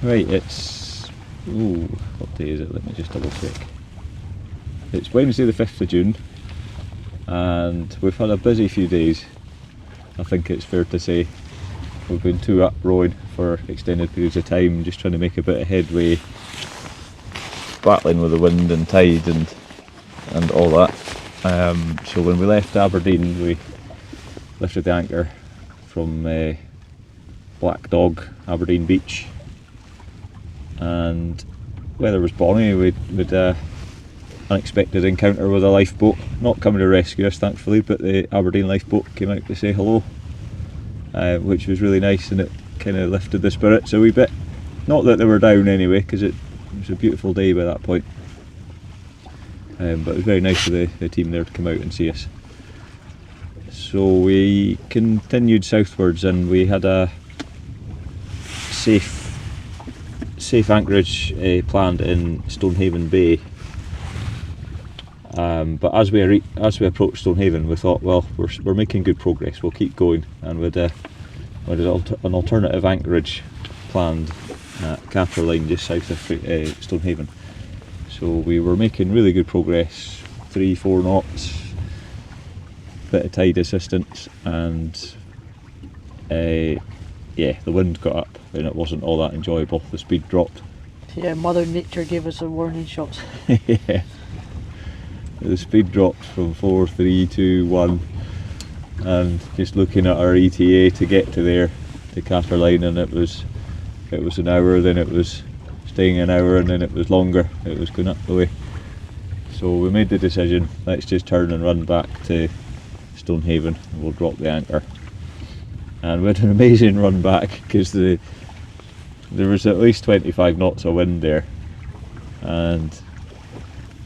Right, it's... ooh, what day is it? Let me just double check. It's Wednesday the 5th of June, and we've had a busy few days. I think it's fair to say we've been two up rowing for extended periods of time, just trying to make a bit of headway, battling with the wind and tide and all that. So when we left Aberdeen, we lifted the anchor from Black Dog, Aberdeen Beach, and weather was bonny. We'd unexpected encounter with a lifeboat, not coming to rescue us thankfully, but the Aberdeen lifeboat came out to say hello, which was really nice, and it kind of lifted the spirits a wee bit. Not that they were down anyway, because it was a beautiful day by that point, but it was very nice of the team there to come out and see us. So we continued southwards, and we had a safe anchorage planned in Stonehaven Bay. But as we approached Stonehaven, we thought, well, we're making good progress. We'll keep going, and we had an alternative anchorage planned at Caterline, just south of Stonehaven. So we were making really good progress, 3-4 knots, bit of tide assistance, and yeah, the wind got up and it wasn't all that enjoyable. The speed dropped. Yeah, Mother Nature gave us a warning shot. Yeah. The speed dropped from 4, 3, 2, 1, and just looking at our ETA to get to there, to Caterline, and it was an hour, then it was staying an hour, and then it was longer. It was going up the way. So we made the decision, let's just turn and run back to Stonehaven, and we'll drop the anchor. And we had an amazing run back, because there was at least 25 knots of wind there, and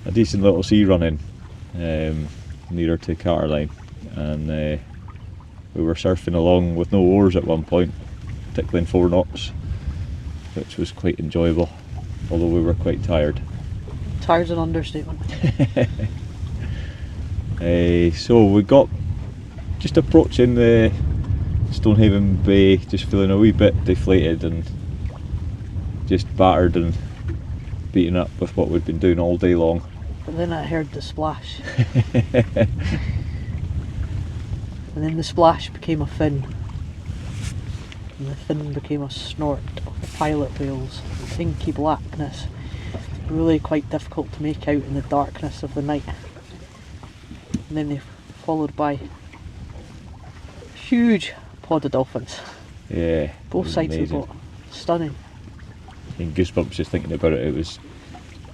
a decent little sea running nearer to Caterline, and we were surfing along with no oars at one point, tickling 4 knots, which was quite enjoyable, although we were quite tired. Tired's an understatement. So we got just approaching the Stonehaven Bay, just feeling a wee bit deflated and just battered and beaten up with what we'd been doing all day long. But then I heard the splash. And then the splash became a fin. And the fin became a snort of the pilot whales. Inky blackness. Really quite difficult to make out in the darkness of the night. And then they followed by huge pod of dolphins. Yeah. Both sides of the boat. Stunning. And goosebumps just thinking about it. It was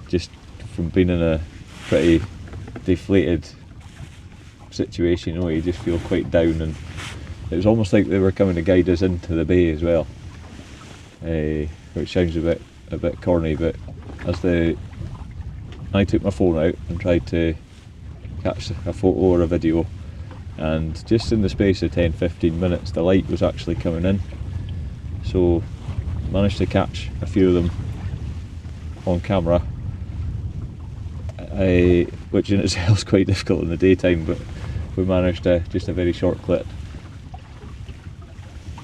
just from being in a pretty deflated situation, you know, you just feel quite down, and it was almost like they were coming to guide us into the bay as well, which sounds a bit corny, but I took my phone out and tried to catch a photo or a video, and just in the space of 10-15 minutes the light was actually coming in, so managed to catch a few of them on camera, which in itself is quite difficult in the daytime, but we managed just a very short clip.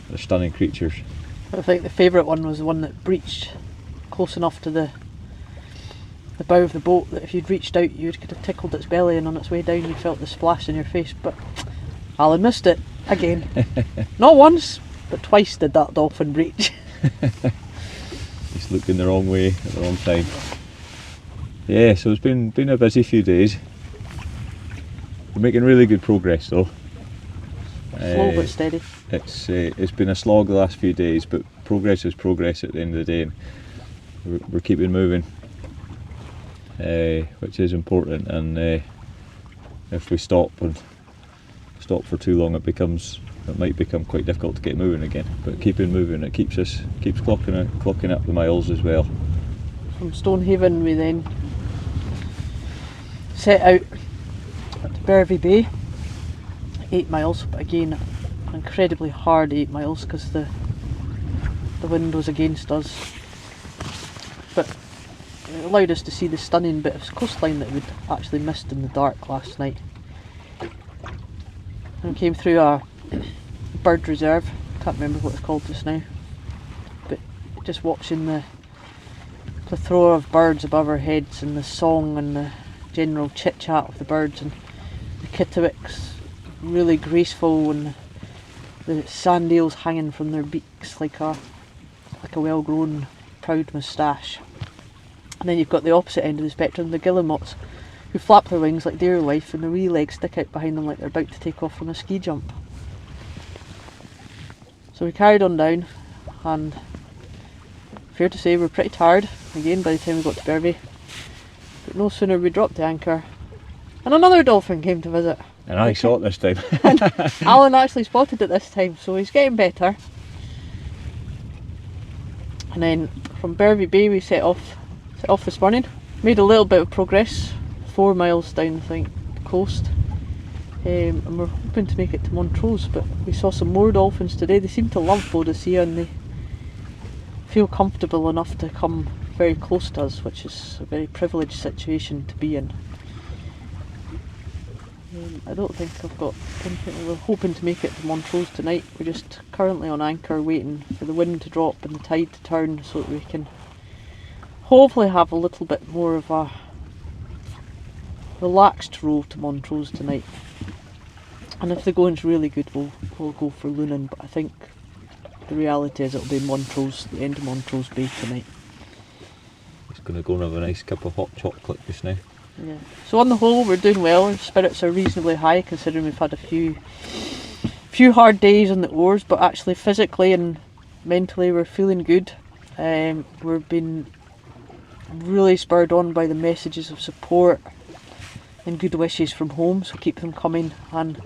They're stunning creatures. I think the favourite one was the one that breached close enough to the bow of the boat that if you'd reached out you could have tickled its belly, and on its way down you felt the splash in your face, but Allan missed it again. Not once, but twice did that dolphin breach. Just looked in the wrong way at the wrong time. Yeah, so it's been a busy few days. We're making really good progress though. Slow but steady. It's been a slog the last few days, but progress is progress at the end of the day, and we're keeping moving, which is important. And if we stop for too long, it might become quite difficult to get moving again. But keeping moving, it keeps clocking up the miles as well. From Stonehaven we then set out at Bervie Bay, 8 miles, but again an incredibly hard 8 miles because the wind was against us, but it allowed us to see the stunning bit of coastline that we'd actually missed in the dark last night. And we came through a bird reserve, can't remember what it's called just now, but just watching the plethora of birds above our heads and the song and the general chit chat of the birds, and the kittiwakes really graceful, and the sand eels hanging from their beaks like a well grown proud moustache. And then you've got the opposite end of the spectrum, the guillemots, who flap their wings like deer life and the wee legs stick out behind them like they're about to take off from a ski jump. So we carried on down, and fair to say we're pretty tired again by the time we got to Bervie. But no sooner we dropped the anchor and another dolphin came to visit. And I saw it this time. Allan actually spotted it this time, so he's getting better. And then from Bervie Bay we set off this morning. Made a little bit of progress, 4 miles down the coast. And we're hoping to make it to Montrose, but we saw some more dolphins today. They seem to love Boudicea and they feel comfortable enough to come very close to us, which is a very privileged situation to be in. I don't think I've got anything. We're hoping to make it to Montrose tonight. We're just currently on anchor waiting for the wind to drop and the tide to turn so that we can hopefully have a little bit more of a relaxed row to Montrose tonight. And if the going's really good, we'll go for Lunan, but I think the reality is it'll be Montrose, the end of Montrose Bay tonight. Just going to go and have a nice cup of hot chocolate just now. Yeah. So on the whole, we're doing well. Our spirits are reasonably high considering we've had a few hard days on the oars, but actually physically and mentally we're feeling good. We've been really spurred on by the messages of support and good wishes from home, so keep them coming. And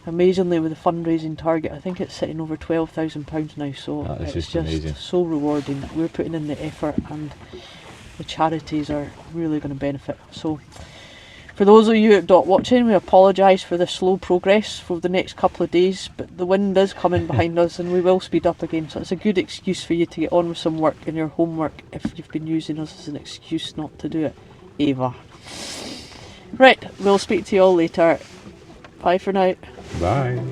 amazingly, with the fundraising target, I think it's sitting over £12,000 now, so it's just amazing. So rewarding. We're putting in the effort and the charities are really going to benefit. So for those of you not watching, we apologise for the slow progress for the next couple of days, but the wind is coming behind us and we will speed up again, so it's a good excuse for you to get on with some work in your homework if you've been using us as an excuse not to do it. Ava. Right, we'll speak to you all later. Bye for now. Bye.